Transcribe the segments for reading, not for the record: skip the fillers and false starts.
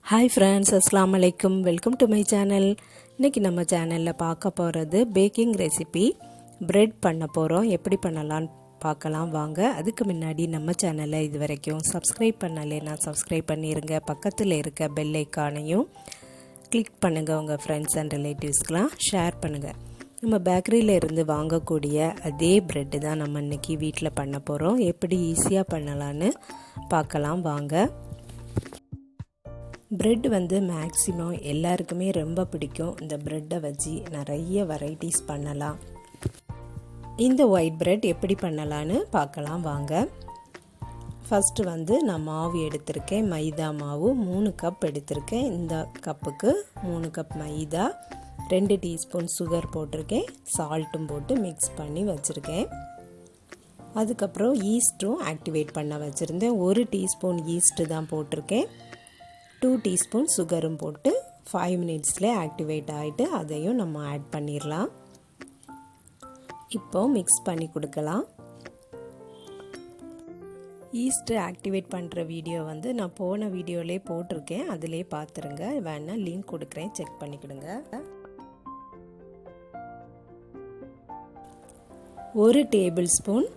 Hi friends, அஸ்ஸலாமு அலைக்கும். Welcome to my channel. இன்றைக்கி நம்ம சேனலில் பார்க்க போகிறது பேக்கிங் ரெசிபி. ப்ரெட் பண்ண போகிறோம். எப்படி பண்ணலான்னு பார்க்கலாம் வாங்க. அதுக்கு முன்னாடி நம்ம சேனலை இது வரைக்கும் சப்ஸ்கிரைப் பண்ணலைன்னா சப்ஸ்கிரைப் பண்ணிடுங்க. பக்கத்தில் இருக்க பெல் ஐக்கானையும் கிளிக் பண்ணுங்கள். உங்கள் ஃப்ரெண்ட்ஸ் அண்ட் ரிலேட்டிவ்ஸ்க்கெலாம் ஷேர் பண்ணுங்கள். நம்ம பேக்கரியில் இருந்து வாங்கக்கூடிய அதே ப்ரெட்டு தான் நம்ம இன்றைக்கி வீட்டில் பண்ண போகிறோம். எப்படி ஈஸியாக பண்ணலான்னு பார்க்கலாம் வாங்க. ப்ரெட் மேக்ஸிமம் எல்லாருக்குமே ரொம்ப பிடிக்கும். இந்த ப்ரெட்டை வச்சு நிறைய வெரைட்டிஸ் பண்ணலாம். இந்த ஒயிட் ப்ரெட் எப்படி பண்ணலான்னு பார்க்கலாம் வாங்க. ஃபஸ்ட்டு நான் மாவு எடுத்திருக்கேன். மைதா மாவு 3 கப் எடுத்திருக்கேன். இந்த கப்புக்கு 3 கப் மைதா, 2 டீஸ்பூன் சுகர் போட்டிருக்கேன். சால்ட்டும் போட்டு மிக்ஸ் பண்ணி வச்சுருக்கேன். அதுக்கப்புறம் ஈஸ்ட்டும் ஆக்டிவேட் பண்ண வச்சுருந்தேன். 1 டீஸ்பூன் ஈஸ்ட்டு தான் போட்டிருக்கேன். 2 டீஸ்பூன் சுகரும் போட்டு 5 மினிட்ஸில் ஆக்டிவேட் ஆகிட்டு அதையும் நம்ம ஆட் பண்ணிடலாம். இப்போ மிக்ஸ் பண்ணி கொடுக்கலாம். ஈஸ்ட்டு ஆக்டிவேட் பண்ணுற வீடியோ நான் போன வீடியோவிலே போட்டிருக்கேன். அதிலே பார்த்துருங்க. வேணால் லிங்க் கொடுக்குறேன், செக் பண்ணிக்கிடுங்க. 1 டேபிள் ஸ்பூன்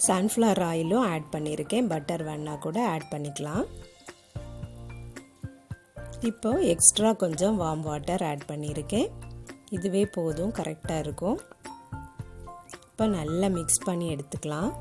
சன்ஃப்ளவர் ஆயிலும் ஆட் பண்ணியிருக்கேன். பட்டர் வேணால் கூட ஆட் பண்ணிக்கலாம். இப்போ எக்ஸ்ட்ரா கொஞ்சம் வார்ம் வாட்டர் ஆட் பண்ணியிருக்கேன். இதுவே போதும், கரெக்டாக இருக்கும். இப்போ நல்லா மிக்ஸ் பண்ணி எடுத்துக்கலாம்.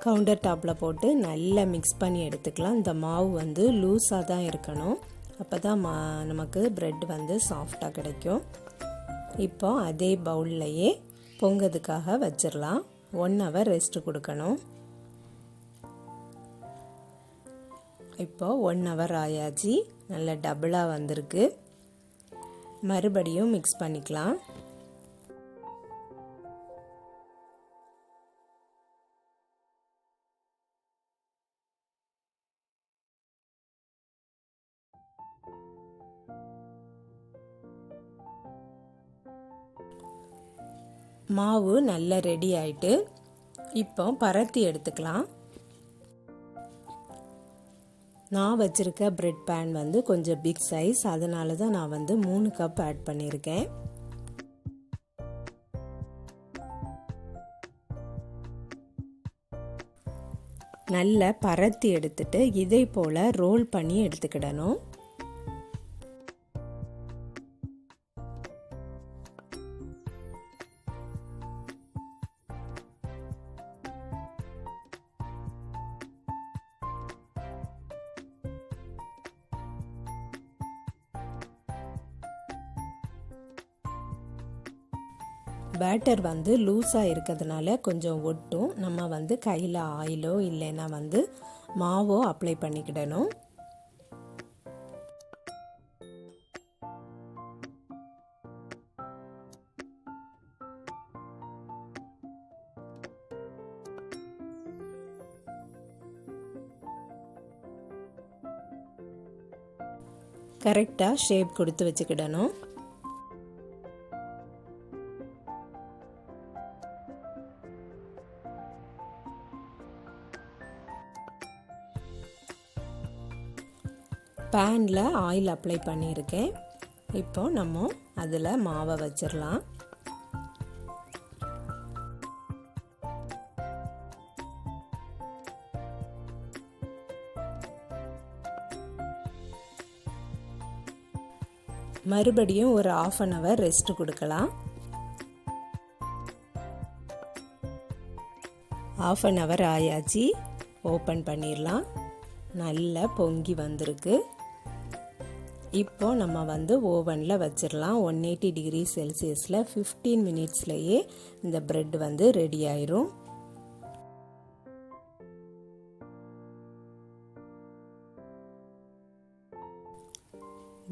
கவுண்டர் டாப்பில் போட்டு நல்லா மிக்ஸ் பண்ணி எடுத்துக்கலாம். இந்த மாவு லூஸாக தான் இருக்கணும். அப்போ தான் நமக்கு ப்ரெட் சாஃப்டாக கிடைக்கும். இப்போ அதே பவுல்லையே பொங்கிறதுக்காக வச்சிடலாம். 1 ஹவர் ரெஸ்ட்டு கொடுக்கணும். இப்போ 1 ஹவர் ஆயாச்சு. நல்ல டபுளாக வந்திருக்கு. மறுபடியும் மிக்ஸ் பண்ணிக்கலாம். மாவு நல்லா ரெடி ஆயிட்டு இப்போ பரத்தி எடுத்துக்கலாம். நான் வச்சிருக்க பிரெட் பேன் கொஞ்சம் பிக் சைஸ், அதனால தான் நான் 3 கப் ஆட் பண்ணியிருக்கேன். நல்லா பரத்தி எடுத்துட்டு இதை போல ரோல் பண்ணி எடுத்துக்கிடணும். பேட்டர் லூஸாக இருக்கிறதுனால கொஞ்சம் ஒட்டும். நம்ம கையில் ஆயிலோ இல்லைன்னா மாவோ அப்ளை பண்ணிக்கிடணும். கரெக்டாக ஷேப் கொடுத்து வச்சுக்கிடணும். பேனில் ஆயில் அப்ளை பண்ணியிருக்கேன். இப்போ நம்ம அதில் மாவை வச்சிடலாம். மறுபடியும் ஒரு 1/2 ஹவர் ரெஸ்ட் கொடுக்கலாம். 1/2 ஹவர் ஆயாச்சு. ஓப்பன் பண்ணிடலாம். நல்லா பொங்கி வந்திருக்கு. இப்போ நம்ம ஓவனில் வச்சிடலாம். 180 டிகிரி செல்சியஸில் 15 மினிட்ஸ்லேயே இந்த ப்ரெட் ரெடி ஆயிரும்.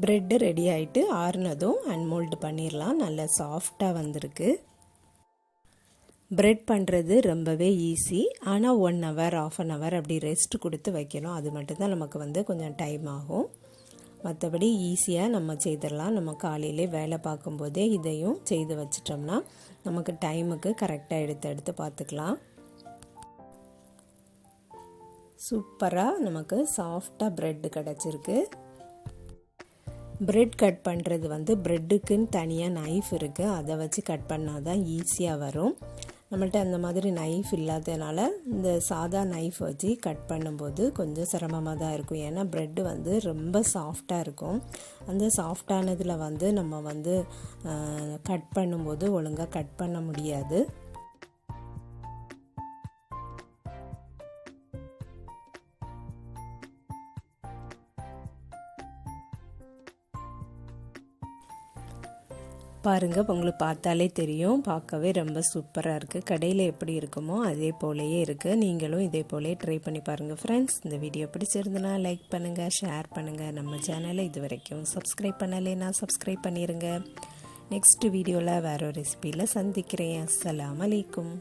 ப்ரெட்டு ரெடி ஆகிட்டு ஆறுனதும் அன்மோல்டு பண்ணிடலாம். நல்லா சாஃப்டாக வந்திருக்கு. ப்ரெட் பண்ணுறது ரொம்பவே ஈஸி. ஆனால் 1 ஹவர் 1/2 ஹவர் அப்படி ரெஸ்ட் கொடுத்து வைக்கணும். அது மட்டும்தான் நமக்கு கொஞ்சம் டைம் ஆகும். மற்றபடி ஈஸியாக நம்ம செய்திடலாம். நம்ம காலையிலே வேலை பார்க்கும்போதே இதையும் செய்து வச்சிட்டோம்னா நமக்கு டைமுக்கு கரெக்டாக எடுத்து பார்த்துக்கலாம். சூப்பராக நமக்கு சாஃப்டாக ப்ரெட்டு கிடச்சிருக்கு. ப்ரெட் கட் பண்ணுறது ப்ரெட்டுக்குன்னு தனியாக நைஃப் இருக்குது, அதை வச்சு கட் பண்ணால் தான் ஈஸியாக வரும். நம்மள்ட்ட அந்த மாதிரி நைஃப் இல்லாததுனால இந்த சாதா நைஃப் வச்சு கட் பண்ணும்போது கொஞ்சம் சிரமமாக தான் இருக்கும். ஏன்னா ப்ரெட்டு ரொம்ப சாஃப்டாக இருக்கும். அந்த சாஃப்டானதில் நம்ம கட் பண்ணும்போது ஒழுங்காக கட் பண்ண முடியாது. பாருங்கள், உங்களுக்கு பார்த்தாலே தெரியும், பார்க்கவே ரொம்ப சூப்பராக இருக்குது. கடையில் எப்படி இருக்குமோ அதே போலயே இருக்குது. நீங்களும் இதே போலே ட்ரை பண்ணி பாருங்கள் ஃப்ரெண்ட்ஸ். இந்த வீடியோ பிடிச்சிருந்துன்னா லைக் பண்ணுங்கள், ஷேர் பண்ணுங்கள். நம்ம சேனலை இது வரைக்கும் சப்ஸ்கிரைப் பண்ணலைன்னா சப்ஸ்கிரைப் பண்ணிடுங்க. நெக்ஸ்ட் வீடியோவில் வேறு ஒரு ரெசிபியில் சந்திக்கிறேன். அஸ்ஸலாமு அலைக்கும்.